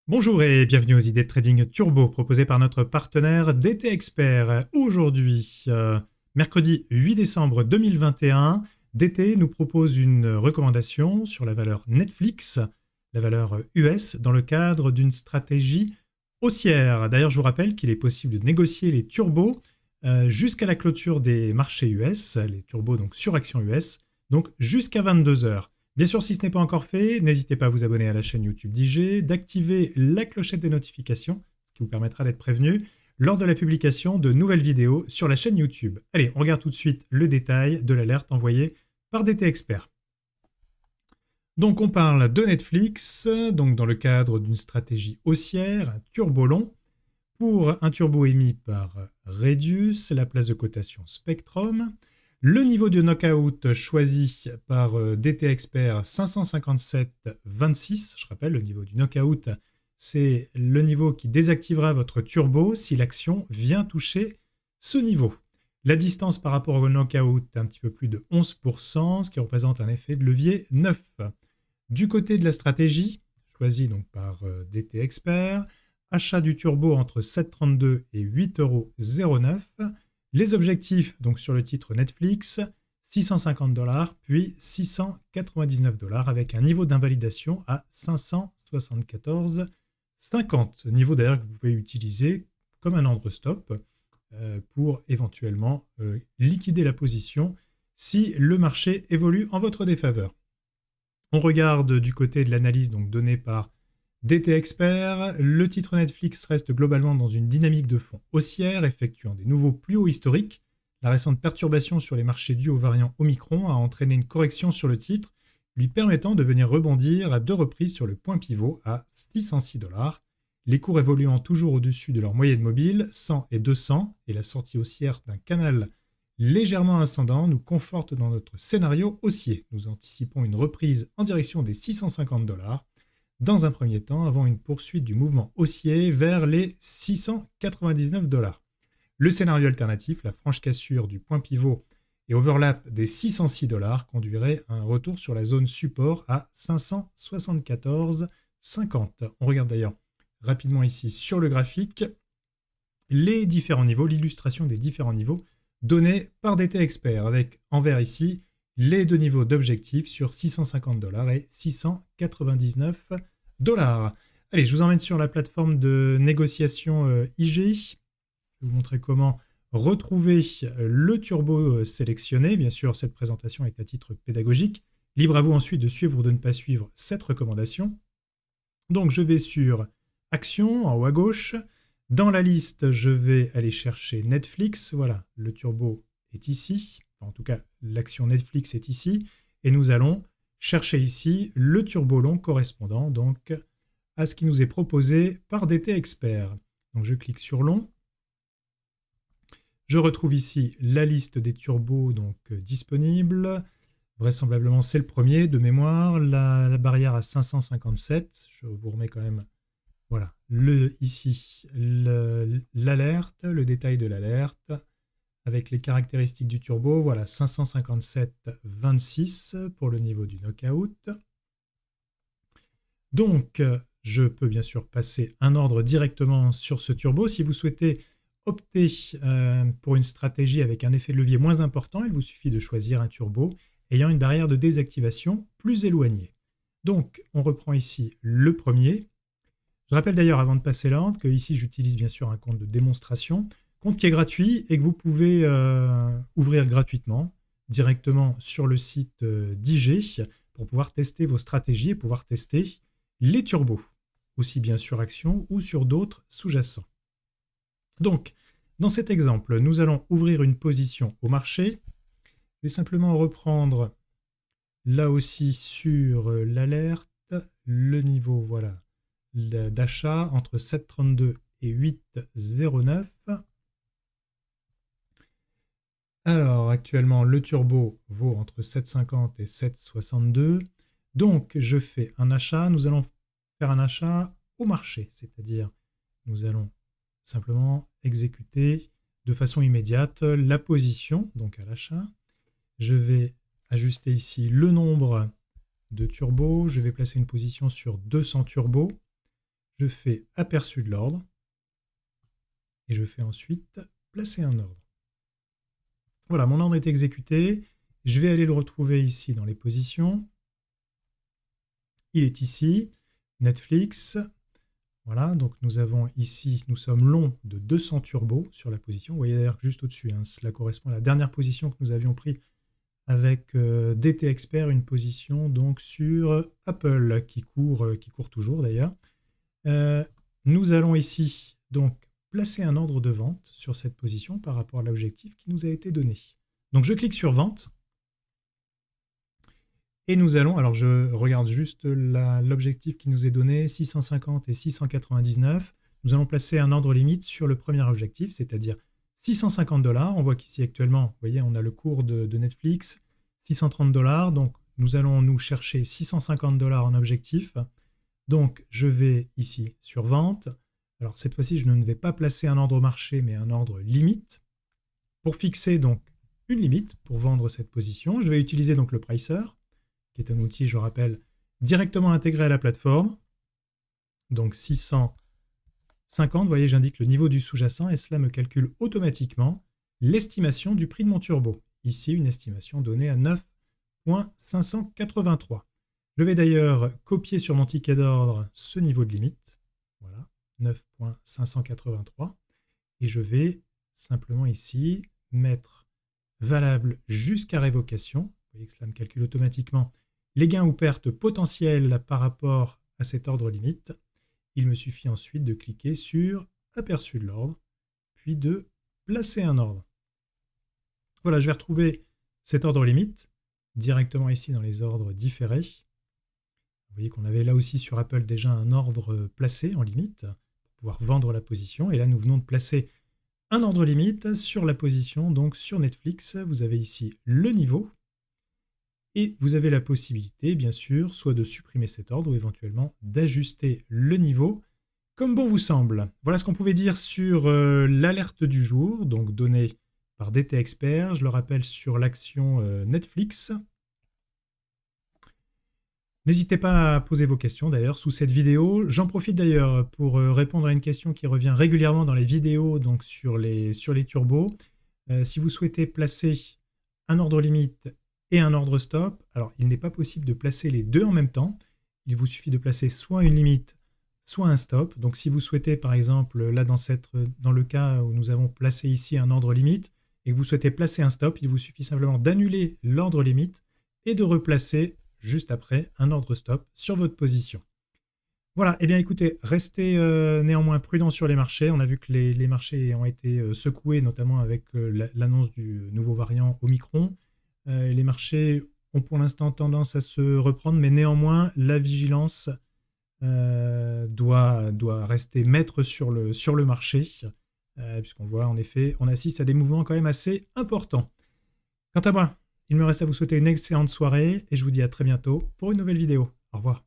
Bonjour et bienvenue aux idées de trading turbo proposées par notre partenaire DT Expert. Aujourd'hui, mercredi 8 décembre 2021, DT nous propose une recommandation sur la valeur Netflix, la valeur US, dans le cadre d'une stratégie haussière. D'ailleurs, je vous rappelle qu'il est possible de négocier les turbos jusqu'à la clôture des marchés US, les turbos donc sur action US, donc jusqu'à 22 heures. Bien sûr, si ce n'est pas encore fait, n'hésitez pas à vous abonner à la chaîne YouTube d'IG, d'activer la clochette des notifications, ce qui vous permettra d'être prévenu lors de la publication de nouvelles vidéos sur la chaîne YouTube. Allez, on regarde tout de suite le détail de l'alerte envoyée par DT Expert. Donc on parle de Netflix, donc dans le cadre d'une stratégie haussière, un turbo long, pour un turbo émis par Redius, la place de cotation Spectrum. Le niveau de knockout choisi par DT Expert 557,26. Je rappelle, le niveau du knockout, c'est le niveau qui désactivera votre turbo si l'action vient toucher ce niveau. La distance par rapport au knockout, un petit peu plus de 11%, ce qui représente un effet de levier 9. Du côté de la stratégie, choisie donc par DT Expert, achat du turbo entre 7,32 et 8,09 €. Les objectifs, donc sur le titre Netflix, 650 $, puis 699 $ avec un niveau d'invalidation à 574,50. Niveau d'ailleurs que vous pouvez utiliser comme un ordre stop pour éventuellement liquider la position si le marché évolue en votre défaveur. On regarde du côté de l'analyse donc donnée par DT Expert, le titre Netflix reste globalement dans une dynamique de fond haussière, effectuant des nouveaux plus hauts historiques. La récente perturbation sur les marchés due au variant Omicron a entraîné une correction sur le titre, lui permettant de venir rebondir à 2 reprises sur le point pivot à 606 $. Les cours évoluant toujours au-dessus de leur moyenne mobile, 100 et 200, et la sortie haussière d'un canal légèrement ascendant nous conforte dans notre scénario haussier. Nous anticipons une reprise en direction des 650 $. Dans un premier temps, avant une poursuite du mouvement haussier vers les 699 $. Le scénario alternatif, la franche cassure du point pivot et overlap des 606 $ conduirait à un retour sur la zone support à 574,50. On regarde d'ailleurs rapidement ici sur le graphique les différents niveaux, l'illustration des différents niveaux donnés par DT Expert, avec en vert ici les deux niveaux d'objectifs sur 650 $ et 699 $. Allez, je vous emmène sur la plateforme de négociation IG. Je vais vous montrer comment retrouver le turbo sélectionné. Bien sûr, cette présentation est à titre pédagogique. Libre à vous ensuite de suivre ou de ne pas suivre cette recommandation. Donc, je vais sur Action, en haut à gauche. Dans la liste, je vais aller chercher Netflix. Voilà, le turbo est ici. Enfin, en tout cas, l'action Netflix est ici. Et nous allons chercher ici le turbo long correspondant donc à ce qui nous est proposé par DT Expert. Donc je clique sur long. Je retrouve ici la liste des turbos donc disponibles. Vraisemblablement, c'est le premier de mémoire. La barrière à 557. Je vous remets quand même voilà, ici l'alerte, le détail de l'alerte, avec les caractéristiques du turbo. Voilà, 557,26 pour le niveau du knockout. Donc, je peux bien sûr passer un ordre directement sur ce turbo. Si vous souhaitez opter pour une stratégie avec un effet de levier moins important, il vous suffit de choisir un turbo ayant une barrière de désactivation plus éloignée. Donc, on reprend ici le premier. Je rappelle d'ailleurs, avant de passer l'ordre, que ici j'utilise bien sûr un compte de démonstration, compte qui est gratuit et que vous pouvez ouvrir gratuitement directement sur le site d'IG pour pouvoir tester vos stratégies et pouvoir tester les turbos, aussi bien sur action ou sur d'autres sous-jacents. Donc, dans cet exemple, nous allons ouvrir une position au marché. Je vais simplement reprendre là aussi sur l'alerte, le niveau, voilà, d'achat entre 7,32 et 8,09. Alors, actuellement, le turbo vaut entre 7,50 et 7,62. Donc, je fais un achat. Nous allons faire un achat au marché, c'est-à-dire nous allons simplement exécuter de façon immédiate la position, donc à l'achat. Je vais ajuster ici le nombre de turbos. Je vais placer une position sur 200 turbos. je fais aperçu de l'ordre et je fais ensuite placer un ordre. Voilà, mon ordre est exécuté. Je vais aller le retrouver ici dans les positions. Il est ici, Netflix. Voilà, donc nous avons ici, nous sommes longs de 200 turbos sur la position. Vous voyez d'ailleurs juste au-dessus, hein, cela correspond à la dernière position que nous avions prise avec DT Expert, une position donc sur Apple qui court toujours d'ailleurs. Nous allons ici donc placer un ordre de vente sur cette position par rapport à l'objectif qui nous a été donné. Donc je clique sur vente et nous allons, alors je regarde juste l'objectif qui nous est donné, 650 et 699. Nous allons placer un ordre limite sur le premier objectif, c'est-à-dire 650 $. On voit qu'ici actuellement, vous voyez, on a le cours de Netflix, 630 $. Donc nous allons nous chercher 650 $ en objectif. Donc je vais ici sur vente. Alors cette fois-ci, je ne vais pas placer un ordre marché, mais un ordre limite. Pour fixer donc une limite pour vendre cette position, je vais utiliser donc le pricer, qui est un outil, je rappelle, directement intégré à la plateforme. Donc 650, vous voyez, j'indique le niveau du sous-jacent et cela me calcule automatiquement l'estimation du prix de mon turbo. Ici, une estimation donnée à 9,583. Je vais d'ailleurs copier sur mon ticket d'ordre ce niveau de limite. Voilà, 9,583. Et je vais simplement ici mettre valable jusqu'à révocation. Vous voyez que cela me calcule automatiquement les gains ou pertes potentiels par rapport à cet ordre limite. Il me suffit ensuite de cliquer sur aperçu de l'ordre, puis de placer un ordre. Voilà, je vais retrouver cet ordre limite directement ici dans les ordres différés. Vous voyez qu'on avait là aussi sur Apple déjà un ordre placé en limite pour pouvoir vendre la position. Et là, nous venons de placer un ordre limite sur la position, donc sur Netflix. Vous avez ici le niveau. Et vous avez la possibilité, bien sûr, soit de supprimer cet ordre ou éventuellement d'ajuster le niveau comme bon vous semble. Voilà ce qu'on pouvait dire sur l'alerte du jour, donc donnée par DT Expert. Je le rappelle sur l'action Netflix. N'hésitez pas à poser vos questions d'ailleurs sous cette vidéo. J'en profite d'ailleurs pour répondre à une question qui revient régulièrement dans les vidéos, donc sur les turbos. Si vous souhaitez placer un ordre limite et un ordre stop, alors il n'est pas possible de placer les deux en même temps. Il vous suffit de placer soit une limite, soit un stop. Donc si vous souhaitez, par exemple, là dans le cas où nous avons placé ici un ordre limite et que vous souhaitez placer un stop, il vous suffit simplement d'annuler l'ordre limite et de replacer juste après un ordre stop sur votre position. Voilà, et bien écoutez, restez néanmoins prudents sur les marchés. On a vu que les marchés ont été secoués, notamment avec l'annonce du nouveau variant Omicron. Les marchés ont pour l'instant tendance à se reprendre, mais néanmoins, la vigilance doit rester maître sur le marché, puisqu'on voit en effet, on assiste à des mouvements quand même assez importants. Quant à moi, il me reste à vous souhaiter une excellente soirée et je vous dis à très bientôt pour une nouvelle vidéo. Au revoir.